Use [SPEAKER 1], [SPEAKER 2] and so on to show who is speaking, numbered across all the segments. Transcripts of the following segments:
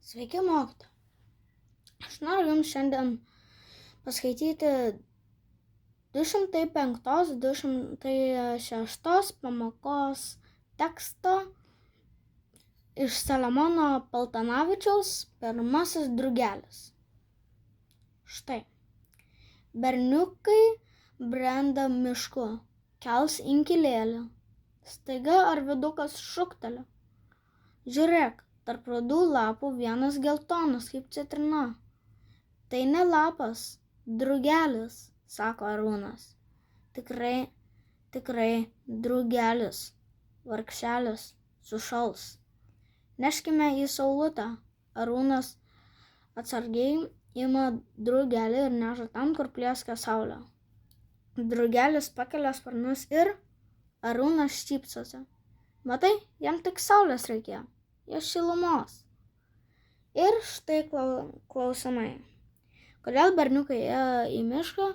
[SPEAKER 1] Sveiki, mokytoja. Aš noriu Jums šiandien paskaityti 205-206 pamokos tekstą iš Selemono Paltanavičiaus Pirmasis drugelis. Štai. Berniukai brenda mišku, kels inkilėlį. Staiga arvidukas šukteli. Žiūrėk, tarp rudų lapų vienas geltonas kaip citrina. Tai ne lapas, drugelis, sako Arūnas. Tikrai drugelis, vargšelis, sušals. Neškime į saulutę. Arūnas atsargiai ima drugelį ir neša ten, kur plieska saulė. Drugelis pakelia sparnus ir Arūnas šypsosi. Matai, jam tik saulės reikėjo, jo šilumos. Ir štai klausimai. Kodėl berniukai ėjo į mišką,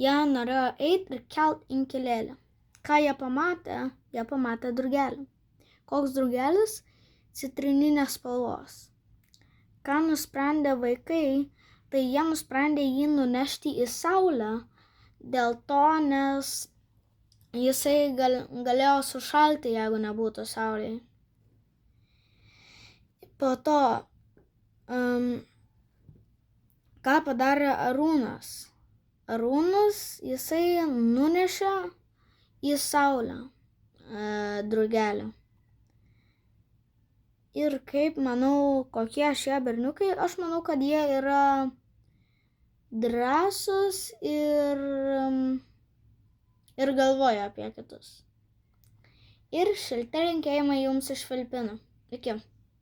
[SPEAKER 1] jie norėjo eiti ir kelt inkilėlį. Ką jie pamatė? Jie pamatė drugelį. Koks drugelis? Citrininės spalvos. Ką nusprendė vaikai, tai jie nusprendė jį nunešti į saulę, dėl to, nes jisai galėjo sušalti, jeigu nebūtų saulėje. Po to, ką padarė Arūnas? Arūnas, jisai nunešė į saulę drugelį. Ir kaip manau, kokie šie berniukai? Aš manau, kad jie yra drąsūs ir galvoja apie kitus. Ir šilti linkėjimai Jums iš Filipinų. Iki.